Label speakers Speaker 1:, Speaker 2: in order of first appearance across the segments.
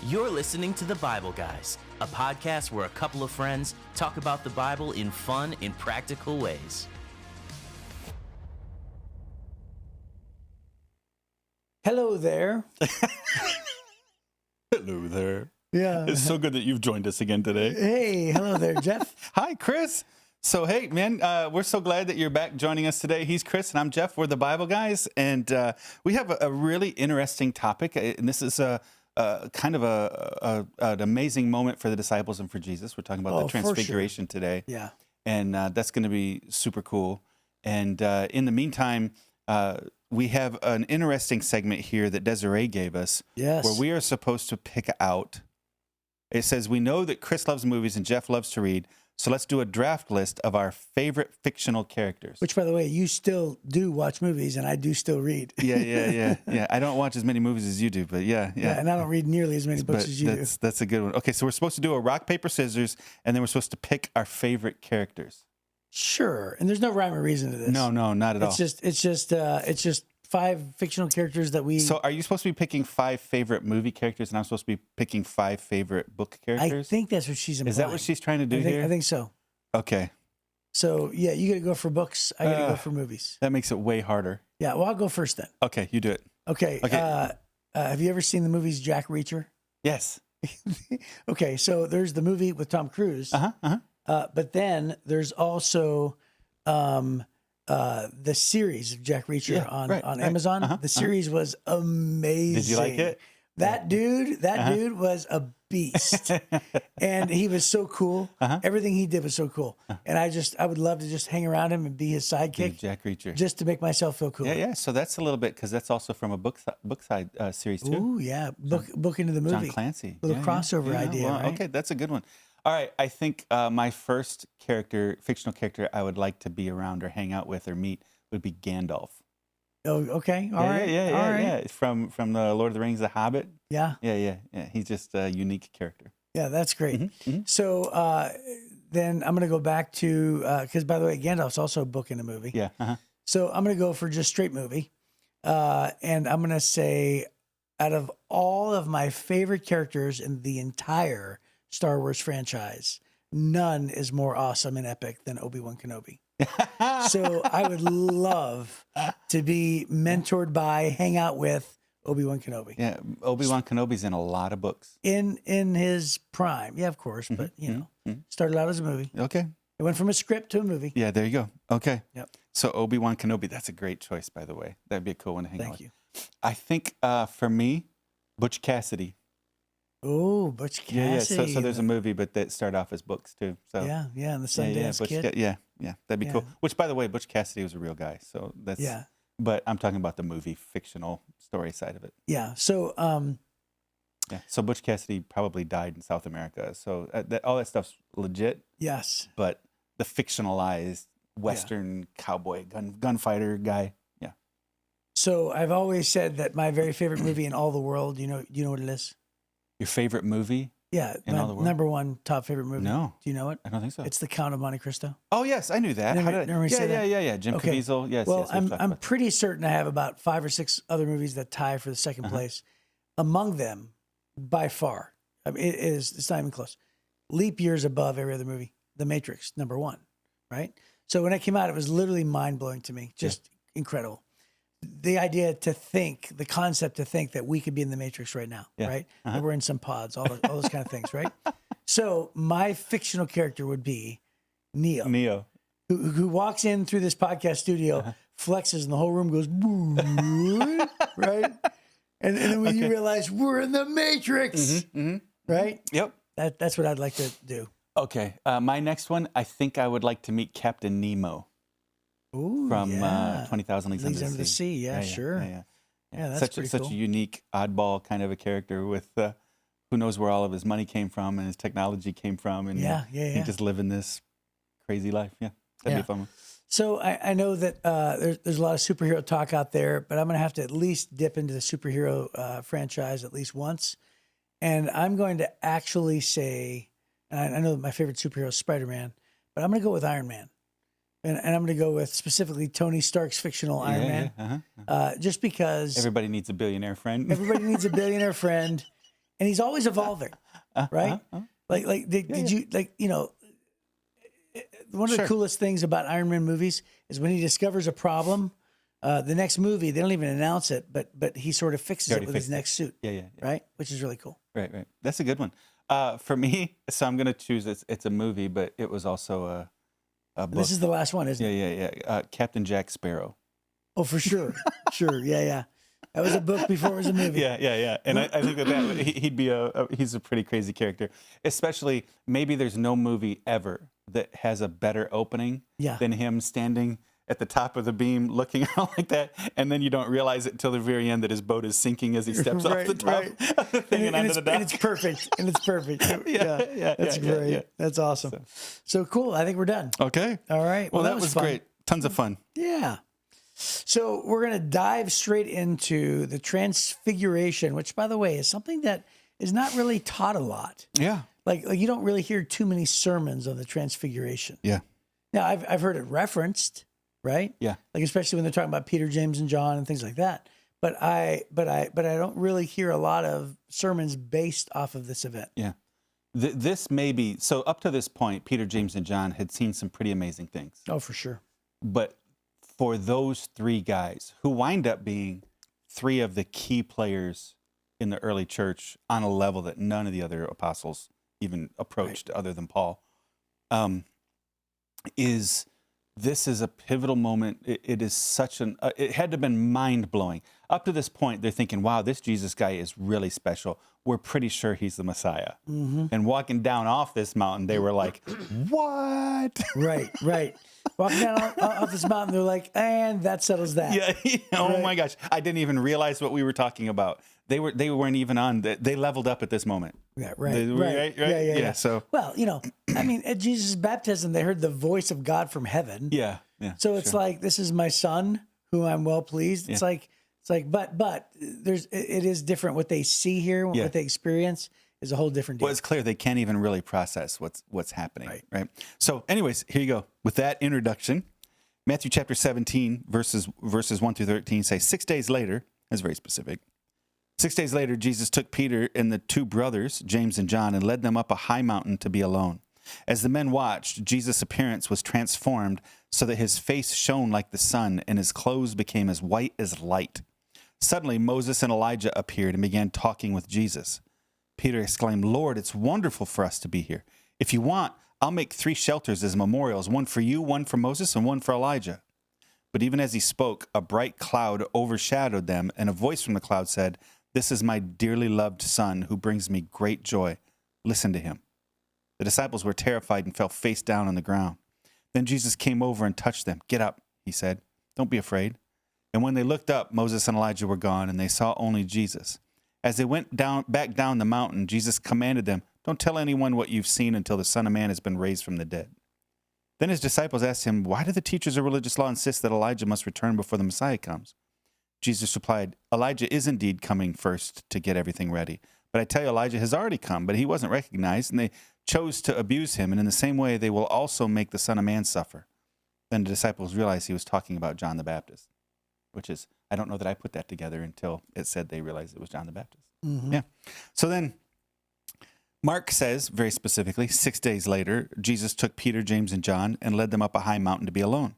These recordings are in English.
Speaker 1: You're listening to The Bible Guys, a podcast where a couple of friends talk about the Bible in fun and practical ways.
Speaker 2: Hello there.
Speaker 3: Hello there.
Speaker 2: Yeah.
Speaker 3: It's so good that you've joined us again today.
Speaker 2: Hey, hello there, Jeff.
Speaker 3: Hi, Chris. So, hey, man, we're so glad that you're back joining us today. He's Chris and I'm Jeff. We're the Bible Guys. And we have a really interesting topic. And this is kind of an amazing moment for the disciples and for Jesus. We're talking about the Transfiguration today.
Speaker 2: Yeah.
Speaker 3: And that's going to be super cool. And in the meantime, we have an interesting segment here that Desiree gave us.
Speaker 2: Yes.
Speaker 3: Where we are supposed to pick out. It says, we know that Chris loves movies and Jeff loves to read. So let's do a draft list of our favorite fictional characters.
Speaker 2: Which, by the way, you still do watch movies, and I do still read.
Speaker 3: Yeah. I don't watch as many movies as you do, but yeah.
Speaker 2: And I don't read nearly as many books as you do.
Speaker 3: That's a good one. Okay, so we're supposed to do a rock, paper, scissors, and then we're supposed to pick our favorite characters.
Speaker 2: Sure, and there's no rhyme or reason to this.
Speaker 3: No, not at all.
Speaker 2: It's just 5 fictional characters that we.
Speaker 3: So, are you supposed to be picking 5 favorite movie characters, and I'm supposed to be picking 5 favorite book characters?
Speaker 2: I think that's what she's implying.
Speaker 3: Is that what she's trying to do here?
Speaker 2: I think so.
Speaker 3: Okay.
Speaker 2: So yeah, you got to go for books. I got to go for movies.
Speaker 3: That makes it way harder.
Speaker 2: Yeah, well, I'll go first then.
Speaker 3: Okay, you do it.
Speaker 2: Okay. Have you ever seen the movies Jack Reacher?
Speaker 3: Yes.
Speaker 2: Okay, so there's the movie with Tom Cruise. But then there's also the series of Jack Reacher on Amazon. The series was amazing.
Speaker 3: Did you like it?
Speaker 2: That dude was a beast. And he was so cool. Everything he did was so cool. And I would love to just hang around him and be his sidekick.
Speaker 3: Jack Reacher.
Speaker 2: Just to make myself feel cool.
Speaker 3: Yeah. So that's a little bit, because that's also from a book side series too.
Speaker 2: Ooh, yeah. Book into the movie.
Speaker 3: John Clancy.
Speaker 2: Little crossover idea,
Speaker 3: well,
Speaker 2: right?
Speaker 3: Okay, that's a good one. All right, I think my first fictional character I would like to be around or hang out with or meet would be Gandalf.
Speaker 2: Oh, okay. All right.
Speaker 3: Yeah. From the Lord of the Rings, The Hobbit.
Speaker 2: Yeah.
Speaker 3: Yeah. He's just a unique character.
Speaker 2: Yeah, that's great. So then I'm going to go back to, because by the way, Gandalf's also a book in a movie.
Speaker 3: Yeah.
Speaker 2: So I'm going to go for just straight movie. And I'm going to say, out of all of my favorite characters in the entire Star Wars franchise, none is more awesome and epic than Obi-Wan Kenobi. So I would love to be mentored by, hang out with Obi-Wan Kenobi.
Speaker 3: Yeah, Obi-Wan Kenobi's in a lot of books.
Speaker 2: In his prime. Yeah, of course. But, started out as a movie.
Speaker 3: Okay.
Speaker 2: It went from a script to a movie.
Speaker 3: Yeah, there you go. Okay.
Speaker 2: Yep.
Speaker 3: So Obi-Wan Kenobi, that's a great choice, by the way. That'd be a cool one to hang out with.
Speaker 2: Thank you.
Speaker 3: I think for me, Butch Cassidy.
Speaker 2: Oh, Butch Cassidy.
Speaker 3: Yeah. So there's a movie, but that started off as books too. So
Speaker 2: yeah, and the Sundance Kid.
Speaker 3: Yeah, that'd be cool. Which, by the way, Butch Cassidy was a real guy. So that's But I'm talking about the movie fictional story side of it.
Speaker 2: Yeah. So
Speaker 3: So Butch Cassidy probably died in South America. So all that stuff's legit.
Speaker 2: Yes.
Speaker 3: But the fictionalized Western cowboy gunfighter guy. Yeah.
Speaker 2: So I've always said that my very favorite movie in all the world. You know what it is?
Speaker 3: Your favorite movie?
Speaker 2: Yeah,
Speaker 3: in all the world?
Speaker 2: Number 1 top favorite movie.
Speaker 3: No.
Speaker 2: Do you know it?
Speaker 3: I don't think so.
Speaker 2: It's The Count of Monte Cristo.
Speaker 3: Oh yes, I knew that. Yeah. Jim Caviezel. Yes.
Speaker 2: Well,
Speaker 3: yes,
Speaker 2: I'm pretty certain I have about 5 or 6 other movies that tie for the second place. Among them, by far, I mean, it's not even close. Leap years above every other movie. The Matrix, number 1, right? So when it came out, it was literally mind blowing to me. Just incredible. The idea the concept to think that we could be in the Matrix right now, right? That we're in some pods, all those kind of things, right? So my fictional character would be Neo. Who walks in through this podcast studio, flexes, and the whole room goes, right? And then when you realize we're in the Matrix, right?
Speaker 3: Yep.
Speaker 2: That's what I'd like to do.
Speaker 3: Okay. My next one, I think I would like to meet Captain Nemo.
Speaker 2: Ooh,
Speaker 3: from 20,000 Leagues Under
Speaker 2: the Sea. Yeah, sure. Yeah, that's
Speaker 3: such a unique oddball kind of a character with who knows where all of his money came from and his technology came from, and he just living this crazy life. Yeah, that'd be a fun one.
Speaker 2: So I know that there's a lot of superhero talk out there, but I'm going to have to at least dip into the superhero franchise at least once, and I'm going to actually say, and I know that my favorite superhero is Spider-Man, but I'm going to go with Iron Man. And I'm going to go with specifically Tony Stark's fictional Iron Man, just because
Speaker 3: everybody needs a billionaire friend.
Speaker 2: Everybody needs a billionaire friend, and he's always evolving, right? Did you like, one of the coolest things about Iron Man movies is when he discovers a problem, the next movie, they don't even announce it, but he sort of fixes it with his next suit.
Speaker 3: Yeah.
Speaker 2: Right? Which is really cool.
Speaker 3: Right. That's a good one. For me, so I'm going to choose it's a movie, but it was also a book.
Speaker 2: This is the last one, isn't
Speaker 3: it? Yeah. Captain Jack Sparrow.
Speaker 2: Oh, for sure. Sure. Yeah. That was a book before it was a movie.
Speaker 3: Yeah. And I think that he'd be he's a pretty crazy character, especially maybe there's no movie ever that has a better opening than him standing at the top of the beam looking out like that, and then you don't realize it until the very end that his boat is sinking as he steps off the top of the thing and onto the dock.
Speaker 2: And it's perfect. Yeah. That's great. Yeah. That's awesome. So cool. I think we're done.
Speaker 3: Okay.
Speaker 2: All right.
Speaker 3: Well, that was great. Tons of fun.
Speaker 2: Yeah. So we're going to dive straight into the Transfiguration, which, by the way, is something that is not really taught a lot.
Speaker 3: Yeah.
Speaker 2: Like you don't really hear too many sermons on the Transfiguration.
Speaker 3: Yeah.
Speaker 2: Now, I've heard it referenced, right?
Speaker 3: Yeah.
Speaker 2: Like especially when they're talking about Peter, James, and John and things like that. But I don't really hear a lot of sermons based off of this event.
Speaker 3: Yeah. This may be, so up to this point, Peter, James, and John had seen some pretty amazing things.
Speaker 2: Oh, for sure.
Speaker 3: But for those three guys who wind up being three of the key players in the early church on a level that none of the other apostles even approached other than Paul, this is a pivotal moment. It is such it had to have been mind-blowing. Up to this point, they're thinking, wow, this Jesus guy is really special. We're pretty sure he's the Messiah. Mm-hmm. And walking down off this mountain, they were like, what?
Speaker 2: Right. Walking down off this mountain, they're like, and that settles that.
Speaker 3: Yeah. Oh my gosh. I didn't even realize what we were talking about. They weren't even on. They leveled up at this moment.
Speaker 2: Yeah, right.
Speaker 3: Yeah. So,
Speaker 2: well, at Jesus' baptism, they heard the voice of God from heaven.
Speaker 3: Yeah.
Speaker 2: So it's like, this is my son, who I'm well pleased. It's like, but it is different. What they see here, what they experience, is a whole different deal.
Speaker 3: Well, it's clear they can't even really process what's happening. Right. So, anyways, here you go. With that introduction, Matthew chapter 17, verses 1 through 13 say, 6 days later, that's very specific. 6 days later, Jesus took Peter and the two brothers, James and John, and led them up a high mountain to be alone. As the men watched, Jesus' appearance was transformed so that his face shone like the sun and his clothes became as white as light. Suddenly, Moses and Elijah appeared and began talking with Jesus. Peter exclaimed, Lord, it's wonderful for us to be here. If you want, I'll make 3 shelters as memorials, one for you, one for Moses, and one for Elijah. But even as he spoke, a bright cloud overshadowed them, and a voice from the cloud said, This is my dearly loved son who brings me great joy. Listen to him. The disciples were terrified and fell face down on the ground. Then Jesus came over and touched them. Get up, he said. Don't be afraid. And when they looked up, Moses and Elijah were gone, and they saw only Jesus. As they went back down the mountain, Jesus commanded them, Don't tell anyone what you've seen until the Son of Man has been raised from the dead. Then his disciples asked him, Why do the teachers of religious law insist that Elijah must return before the Messiah comes? Jesus replied, Elijah is indeed coming first to get everything ready. But I tell you, Elijah has already come, but he wasn't recognized, and they chose to abuse him. And in the same way, they will also make the Son of Man suffer. Then the disciples realized he was talking about John the Baptist, which is, I don't know that I put that together until it said they realized it was John the Baptist. Mm-hmm. Yeah. So then Mark says, very specifically, 6 days later, Jesus took Peter, James, and John and led them up a high mountain to be alone.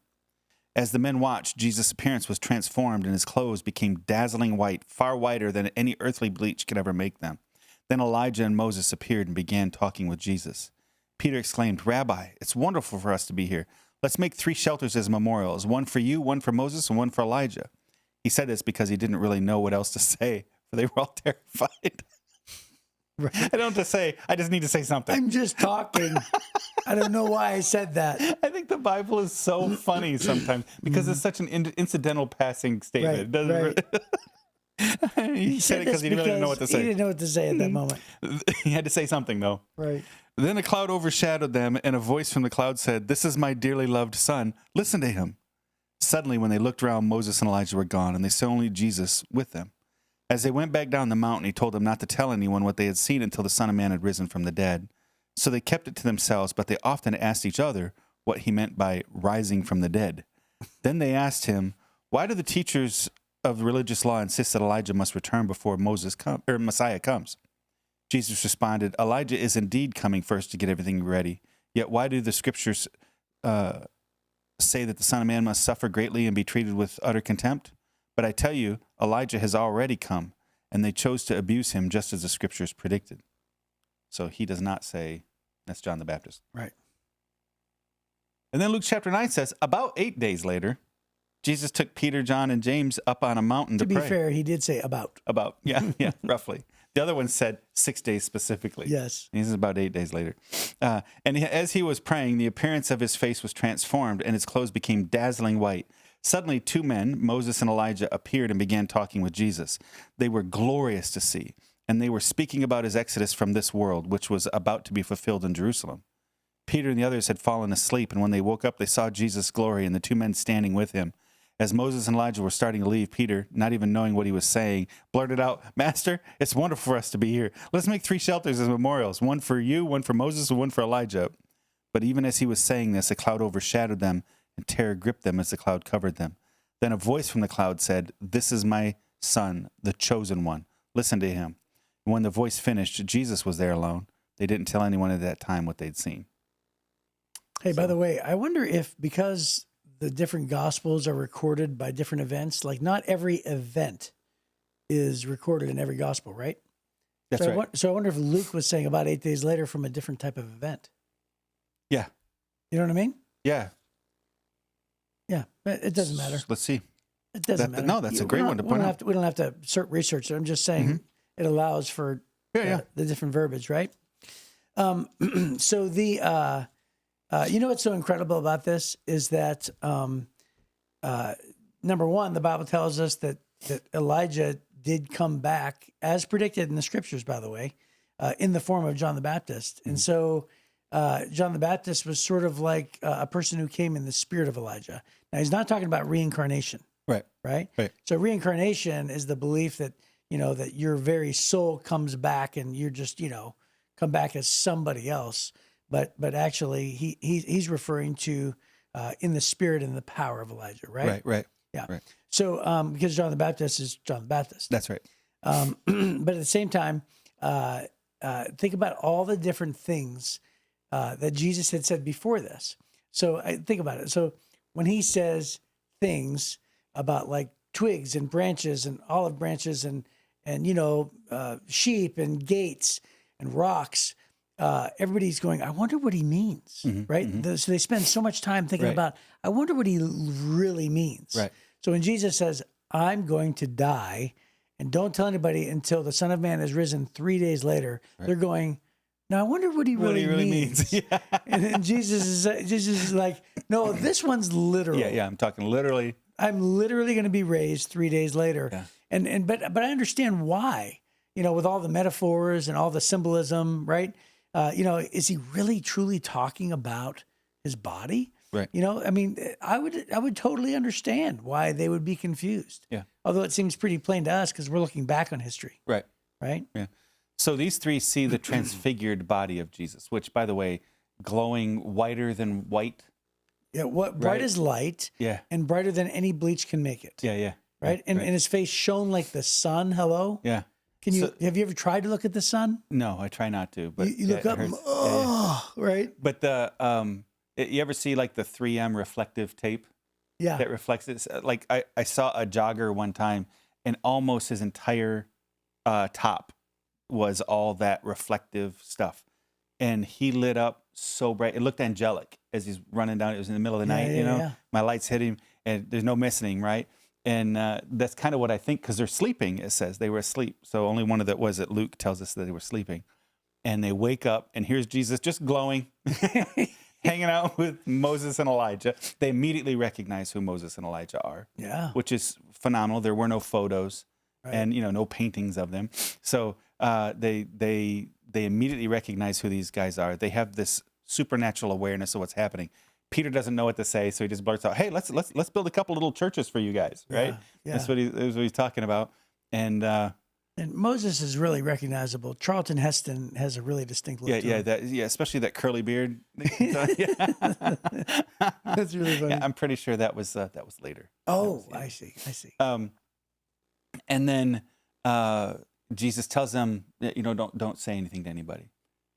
Speaker 3: As the men watched, Jesus' appearance was transformed and his clothes became dazzling white, far whiter than any earthly bleach could ever make them. Then Elijah and Moses appeared and began talking with Jesus. Peter exclaimed, Rabbi, it's wonderful for us to be here. Let's make 3 shelters as memorials, one for you, one for Moses, and one for Elijah. He said this because he didn't really know what else to say, for they were all terrified. Right. I don't have to say, I just need to say something.
Speaker 2: I'm just talking. I don't know why I said that.
Speaker 3: I think the Bible is so funny sometimes because it's such an incidental passing statement. It doesn't really... He said it because he didn't really know what to say.
Speaker 2: He didn't know what to say at that moment.
Speaker 3: He had to say something, though.
Speaker 2: Right.
Speaker 3: Then a cloud overshadowed them, and a voice from the cloud said, This is my dearly loved son. Listen to him. Suddenly, when they looked around, Moses and Elijah were gone, and they saw only Jesus with them. As they went back down the mountain, he told them not to tell anyone what they had seen until the Son of Man had risen from the dead. So they kept it to themselves, but they often asked each other what he meant by rising from the dead. Then they asked him, Why do the teachers of religious law insist that Elijah must return before Messiah comes? Jesus responded, Elijah is indeed coming first to get everything ready. Yet why do the scriptures say that the Son of Man must suffer greatly and be treated with utter contempt? But I tell you, Elijah has already come, and they chose to abuse him just as the scriptures predicted. So he does not say, that's John the Baptist.
Speaker 2: Right.
Speaker 3: And then Luke chapter 9 says, about 8 days later, Jesus took Peter, John, and James up on a mountain to pray.
Speaker 2: To be fair, he did say about.
Speaker 3: About, yeah, roughly. The other one said 6 days specifically.
Speaker 2: Yes.
Speaker 3: This is about 8 days later. And as he was praying, the appearance of his face was transformed, and his clothes became dazzling white. Suddenly, 2 men, Moses and Elijah, appeared and began talking with Jesus. They were glorious to see, and they were speaking about his exodus from this world, which was about to be fulfilled in Jerusalem. Peter and the others had fallen asleep, and when they woke up, they saw Jesus' glory and the 2 men standing with him. As Moses and Elijah were starting to leave, Peter, not even knowing what he was saying, blurted out, Master, it's wonderful for us to be here. Let's make 3 shelters as memorials, one for you, one for Moses, and one for Elijah. But even as he was saying this, a cloud overshadowed them, and terror gripped them as the cloud covered them. Then a voice from the cloud said, This is my son, the chosen one. Listen to him. And when the voice finished, Jesus was there alone. They didn't tell anyone at that time what they'd seen.
Speaker 2: Hey, by the way, I wonder if because the different gospels are recorded by different events, like not every event is recorded in every gospel, right?
Speaker 3: That's right.
Speaker 2: So I wonder if Luke was saying about 8 days later from a different type of event.
Speaker 3: Yeah.
Speaker 2: You know what I mean?
Speaker 3: Yeah.
Speaker 2: Yeah, but it doesn't matter.
Speaker 3: Let's see.
Speaker 2: It doesn't matter.
Speaker 3: No, that's a great one to point out.
Speaker 2: We don't have to research it. I'm just saying it allows for the different verbiage, right? So the you know what's so incredible about this is that number one, the Bible tells us that Elijah did come back as predicted in the scriptures, by the way, in the form of John the Baptist. And so John the Baptist was sort of like a person who came in the spirit of Elijah. Now, he's not talking about reincarnation. Right. So reincarnation is the belief that, that your very soul comes back and you're just, come back as somebody else. But actually he's referring to in the spirit and the power of Elijah, right?
Speaker 3: Right.
Speaker 2: Yeah.
Speaker 3: Right.
Speaker 2: So because John the Baptist is John the Baptist.
Speaker 3: That's right.
Speaker 2: But at the same time, think about all the different things that Jesus had said before this. So think about it. So when he says things about like twigs and branches and olive branches and sheep and gates and rocks, everybody's going, I wonder what he means, right? So they spend so much time thinking about, I wonder what he really means.
Speaker 3: Right.
Speaker 2: So when Jesus says, I'm going to die, and don't tell anybody until the Son of Man is risen 3 days later, they're going, now I wonder what he really means. Yeah. And Jesus is like, no, this one's literal.
Speaker 3: Yeah, I'm talking literally.
Speaker 2: I'm literally going to be raised 3 days later. Yeah. But I understand why, with all the metaphors and all the symbolism, right? Is he really truly talking about his body?
Speaker 3: Right.
Speaker 2: I mean, I would totally understand why they would be confused.
Speaker 3: Yeah.
Speaker 2: Although it seems pretty plain to us because we're looking back on history.
Speaker 3: Right.
Speaker 2: Right.
Speaker 3: Yeah. So these 3 see the transfigured body of Jesus, which, by the way, glowing whiter than white.
Speaker 2: Yeah. Bright as light.
Speaker 3: Yeah.
Speaker 2: And brighter than any bleach can make it.
Speaker 3: Yeah.
Speaker 2: Right. And his face shone like the sun. Hello.
Speaker 3: Yeah.
Speaker 2: Have you ever tried to look at the sun?
Speaker 3: No, I try not to. But
Speaker 2: you look up. Right.
Speaker 3: But you ever see like the 3M reflective tape?
Speaker 2: Yeah.
Speaker 3: That reflects it. Like I saw a jogger one time, and almost his entire top was all that reflective stuff, and he lit up so bright. It looked angelic as he's running down. It was in the middle of the night.
Speaker 2: Yeah.
Speaker 3: My lights hit him, and there's no missing, right? And that's kind of what I think, because they're sleeping. It says they were asleep. So only one of that was it. Luke tells us that they were sleeping, and they wake up, and here's Jesus just glowing, hanging out with Moses and Elijah. They immediately recognize who Moses and Elijah are.
Speaker 2: Yeah,
Speaker 3: which is phenomenal. There were no photos, and no paintings of them. So they immediately recognize who these guys are. They have this supernatural awareness of what's happening. Peter doesn't know what to say, so he just blurts out, "Hey, let's build a couple little churches for you guys." Right?
Speaker 2: Yeah.
Speaker 3: That's what he's talking about. And
Speaker 2: Moses is really recognizable. Charlton Heston has a really distinct look.
Speaker 3: Especially that curly beard.
Speaker 2: That's really funny.
Speaker 3: Yeah, I'm pretty sure that was later.
Speaker 2: Oh, I see.
Speaker 3: And then Jesus tells them, don't say anything to anybody.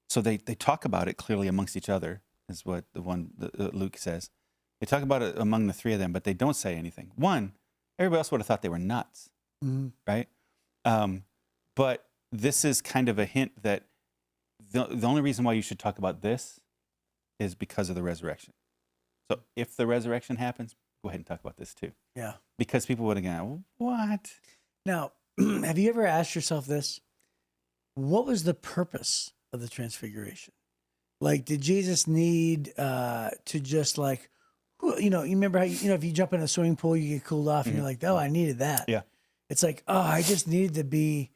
Speaker 3: So they talk about it clearly amongst each other, is what Luke says. They talk about it among the three of them, but they don't say anything. One, everybody else would have thought they were nuts, right? But this is kind of a hint that the only reason why you should talk about this is because of the resurrection. So if the resurrection happens, go ahead and talk about this too.
Speaker 2: Yeah.
Speaker 3: Because people would have gone, what?
Speaker 2: Now, have you ever asked yourself this? What was the purpose of the transfiguration? Like, did Jesus need to just like, you remember how, if you jump in a swimming pool, you get cooled off and you're like, oh, I needed that.
Speaker 3: Yeah.
Speaker 2: It's like, oh, I just needed to be,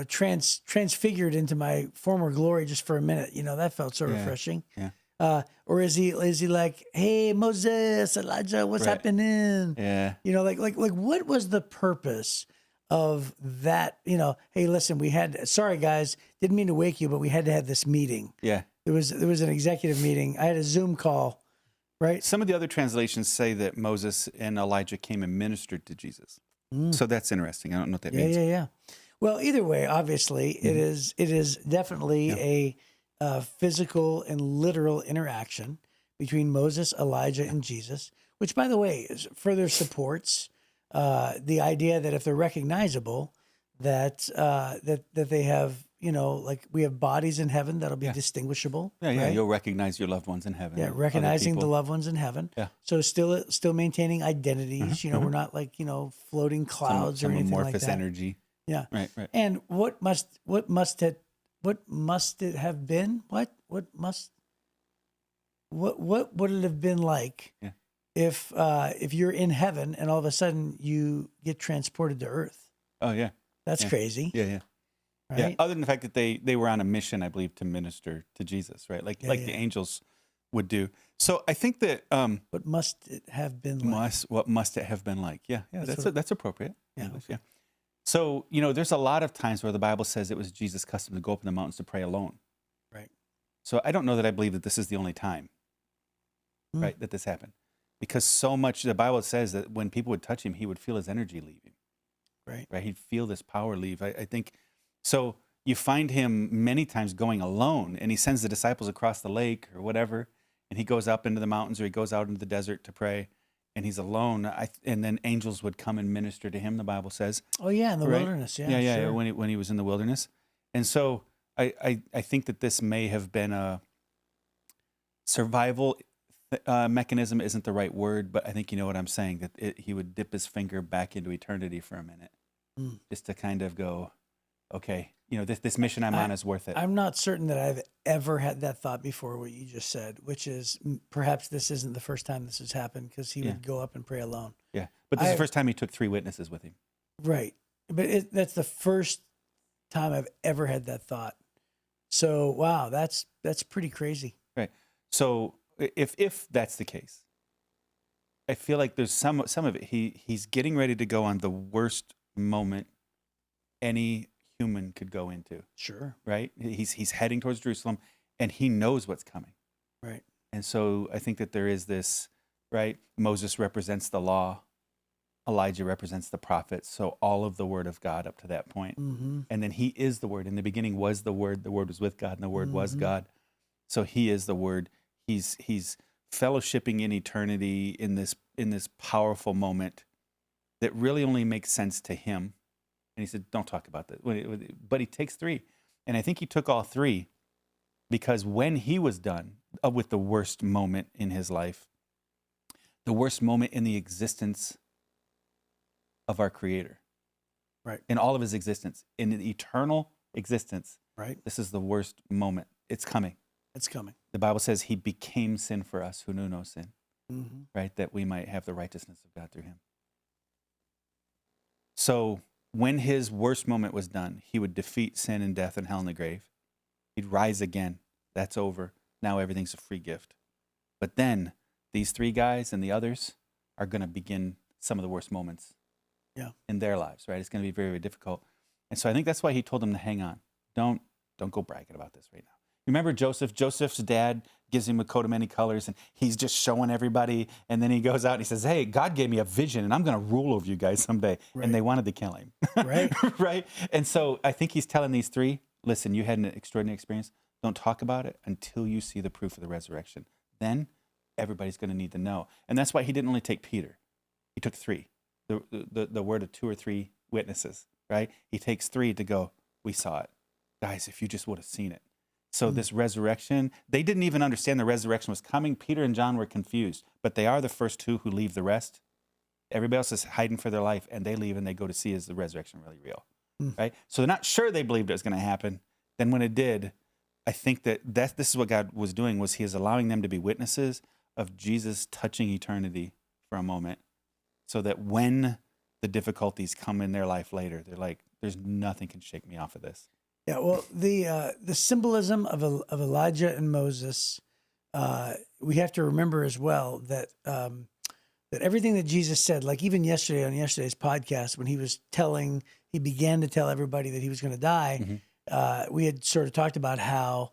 Speaker 2: transfigured into my former glory just for a minute. That felt so refreshing.
Speaker 3: Yeah.
Speaker 2: Or is he like, hey, Moses, Elijah, what's happening?
Speaker 3: Yeah.
Speaker 2: Like what was the purpose of that? Hey, listen, sorry guys, didn't mean to wake you, but we had to have this meeting.
Speaker 3: Yeah.
Speaker 2: There was an executive meeting. I had a Zoom call, right?
Speaker 3: Some of the other translations say that Moses and Elijah came and ministered to Jesus. So that's interesting. I don't know what that means.
Speaker 2: Yeah. Well, either way, obviously, it is definitely a physical and literal interaction between Moses, Elijah, and Jesus, which, by the way, further supports the idea that if they're recognizable, that they have, like we have bodies in heaven that'll be distinguishable.
Speaker 3: Yeah.
Speaker 2: Right?
Speaker 3: You'll recognize your loved ones in heaven.
Speaker 2: Yeah, recognizing the loved ones in heaven.
Speaker 3: Yeah.
Speaker 2: So still maintaining identities. We're not like floating clouds or anything like
Speaker 3: amorphous
Speaker 2: that.
Speaker 3: energy.
Speaker 2: Yeah.
Speaker 3: Right.
Speaker 2: And what must it have been? What would it have been like if you're in heaven and all of a sudden you get transported to earth?
Speaker 3: Oh yeah.
Speaker 2: That's crazy.
Speaker 3: Yeah.
Speaker 2: Right?
Speaker 3: Yeah. Other than the fact that they were on a mission, I believe, to minister to Jesus, right? Like the angels would do. So I think that
Speaker 2: what must it have been like?
Speaker 3: What must it have been like? Yeah. That's appropriate.
Speaker 2: Yeah.
Speaker 3: English, yeah. So, there's a lot of times where the Bible says it was Jesus' custom to go up in the mountains to pray alone.
Speaker 2: Right.
Speaker 3: So I don't know that I believe that this is the only time, right, that this happened. Because so much, the Bible says that when people would touch him, he would feel his energy leave him. Right. He'd feel this power leave. I think, so you find him many times going alone, and he sends the disciples across the lake or whatever, and he goes up into the mountains or he goes out into the desert to pray. And he's alone, and then angels would come and minister to him, the Bible says.
Speaker 2: Oh, yeah, in the wilderness, yeah.
Speaker 3: Yeah,
Speaker 2: sure.
Speaker 3: when he was in the wilderness. And so I think that this may have been a survival mechanism isn't the right word, but I think you know what I'm saying, that he would dip his finger back into eternity for a minute, just to kind of go, okay, this mission I'm on is worth it.
Speaker 2: I'm not certain that I've ever had that thought before, what you just said, which is perhaps this isn't the first time this has happened, because he would go up and pray alone.
Speaker 3: Yeah, but this is the first time he took 3 witnesses with him. Right.
Speaker 2: But that's the first time I've ever had that thought. So, wow, that's pretty crazy.
Speaker 3: Right. So if that's the case, I feel like there's some of it. He's getting ready to go on the worst moment any human could go into.
Speaker 2: Sure.
Speaker 3: Right? He's heading towards Jerusalem, and he knows what's coming.
Speaker 2: Right.
Speaker 3: And so I think that there is this, right? Moses represents the law. Elijah represents the prophets. So all of the word of God up to that point.
Speaker 2: Mm-hmm.
Speaker 3: And then he is the word. In the beginning was the word was with God, and the word was God. So he is the word. He's fellowshipping in eternity in this powerful moment that really only makes sense to him. And he said, don't talk about that. But he takes 3. And I think he took all 3 because when he was done with the worst moment in his life, the worst moment in the existence of our Creator,
Speaker 2: right,
Speaker 3: in all of his existence, in the eternal existence,
Speaker 2: right,
Speaker 3: this is the worst moment. It's coming.
Speaker 2: It's coming.
Speaker 3: The Bible says he became sin for us who knew no sin,
Speaker 2: mm-hmm.
Speaker 3: right, that we might have the righteousness of God through him. So when his worst moment was done, he would defeat sin and death and hell and the grave. He'd rise again. That's over. Now everything's a free gift. But then these 3 guys and the others are going to begin some of the worst moments in their lives, right? It's going to be very, very difficult. And so I think that's why he told them to hang on. Don't go bragging about this right now. Remember Joseph? Joseph's dad gives him a coat of many colors, and he's just showing everybody. And then he goes out and he says, hey, God gave me a vision, and I'm going to rule over you guys someday.
Speaker 2: Right.
Speaker 3: And they wanted to kill him.
Speaker 2: Right.
Speaker 3: Right. And so I think he's telling these three, listen, you had an extraordinary experience. Don't talk about it until you see the proof of the resurrection. Then everybody's going to need to know. And that's why he didn't only take Peter. He took three. The word of 2 or 3 witnesses, right? He takes 3 to go, we saw it. Guys, if you just would have seen it. So this resurrection, they didn't even understand the resurrection was coming. Peter and John were confused, but they are the first 2 who leave the rest. Everybody else is hiding for their life, and they leave and they go to see, is the resurrection really real, right? So they're not sure they believed it was going to happen. Then when it did, I think that this is what God was doing, was he is allowing them to be witnesses of Jesus touching eternity for a moment, so that when the difficulties come in their life later, they're like, there's nothing can shake me off of this.
Speaker 2: Yeah, well, the symbolism of Elijah and Moses, we have to remember as well that that everything that Jesus said, like even yesterday on yesterday's podcast, when he began to tell everybody that he was going to die, we had sort of talked about how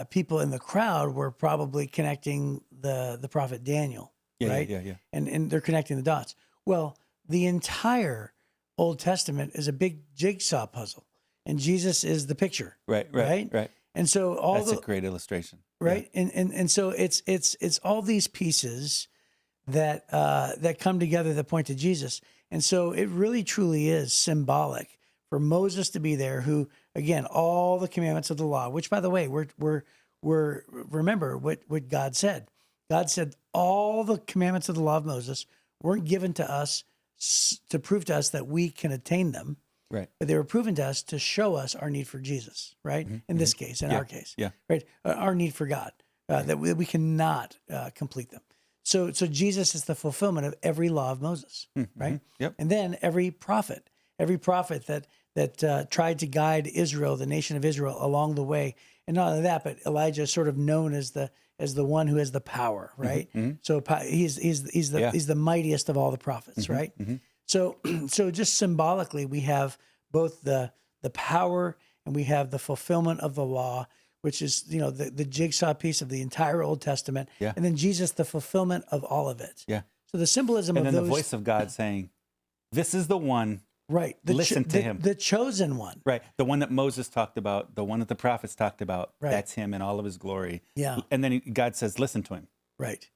Speaker 2: people in the crowd were probably connecting the prophet Daniel, right?
Speaker 3: Yeah.
Speaker 2: And they're connecting the dots. Well, the entire Old Testament is a big jigsaw puzzle. And Jesus is the picture, right? And so
Speaker 3: that's a great illustration,
Speaker 2: right? Yeah. And so it's all these pieces that come together that point to Jesus. And so it really truly is symbolic for Moses to be there, who again, all the commandments of the law, which by the way, we're remember what God said. God said all the commandments of the law of Moses weren't given to us to prove to us that we can attain them.
Speaker 3: Right.
Speaker 2: But they were proven to us to show us our need for Jesus, right? In this case, in our case, right? Our need for God, that we cannot complete them. So Jesus is the fulfillment of every law of Moses, right?
Speaker 3: Yep.
Speaker 2: And then every prophet that tried to guide Israel, the nation of Israel, along the way. And not only that, but Elijah is sort of known as the one who has the power, right? So he's the mightiest of all the prophets, right? So just symbolically, we have both the power and we have the fulfillment of the law, which is, the jigsaw piece of the entire Old Testament.
Speaker 3: Yeah.
Speaker 2: And then Jesus, the fulfillment of all of it.
Speaker 3: Yeah.
Speaker 2: So the symbolism
Speaker 3: and
Speaker 2: of
Speaker 3: then
Speaker 2: those.
Speaker 3: the voice of God saying, this is the one.
Speaker 2: Right.
Speaker 3: Listen to him.
Speaker 2: The chosen one.
Speaker 3: Right. The one that Moses talked about, the one that the prophets talked about.
Speaker 2: Right.
Speaker 3: That's him in all of his glory.
Speaker 2: Yeah.
Speaker 3: And then God says, listen to him.
Speaker 2: Right.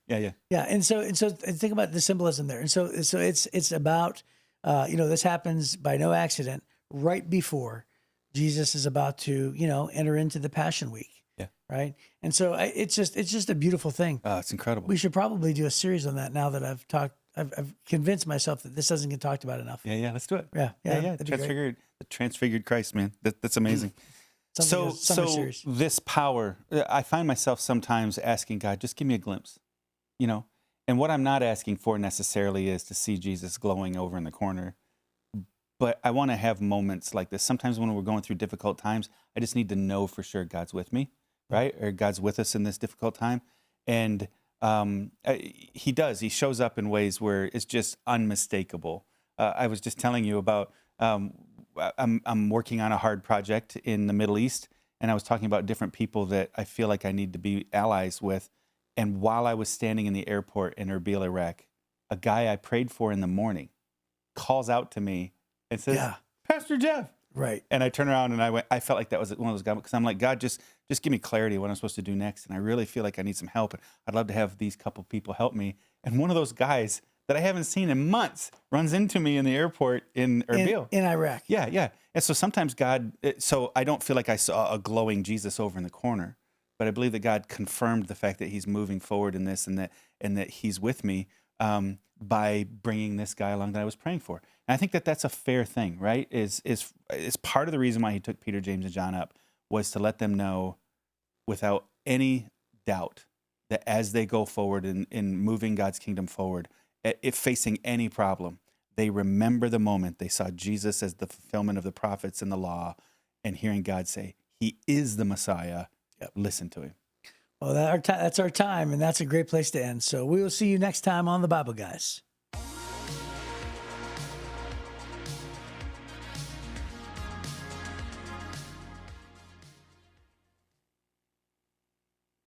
Speaker 3: Yeah.
Speaker 2: And so think about the symbolism there. And so it's about, this happens by no accident right before Jesus is about to, enter into the Passion Week.
Speaker 3: Yeah.
Speaker 2: Right. And so it's just a beautiful thing.
Speaker 3: Oh, it's incredible.
Speaker 2: We should probably do a series on that now that I've convinced myself that this doesn't get talked about enough.
Speaker 3: Yeah. Let's do it.
Speaker 2: Yeah.
Speaker 3: The transfigured Christ, man. That's amazing. So
Speaker 2: series.
Speaker 3: This power, I find myself sometimes asking God, just give me a glimpse, and what I'm not asking for necessarily is to see Jesus glowing over in the corner, but I want to have moments like this. Sometimes when we're going through difficult times, I just need to know for sure God's with me, right? Or God's with us in this difficult time. And he does. He shows up in ways where it's just unmistakable. I was just telling you about, I'm working on a hard project in the Middle East, and I was talking about different people that I feel like I need to be allies with. And while I was standing in the airport in Erbil, Iraq, a guy I prayed for in the morning calls out to me and says, Pastor Jeff.
Speaker 2: Right.
Speaker 3: And I turned around and I felt like that was one of those guys, because I'm like, God, just give me clarity of what I'm supposed to do next. And I really feel like I need some help. And I'd love to have these couple people help me. And one of those guys that I haven't seen in months runs into me in the airport in Erbil.
Speaker 2: In Iraq.
Speaker 3: Yeah. And so sometimes God, so I don't feel like I saw a glowing Jesus over in the corner, but I believe that God confirmed the fact that he's moving forward in this and that he's with me by bringing this guy along that I was praying for. And I think that that's a fair thing, right? Is part of the reason why he took Peter, James, and John up, was to let them know without any doubt that as they go forward in moving God's kingdom forward, if facing any problem, they remember the moment they saw Jesus as the fulfillment of the prophets and the law, and hearing God say, he is the Messiah. Listen to him.
Speaker 2: Well, that's our time, and that's a great place to end. So we will see you next time on The Bible Guys.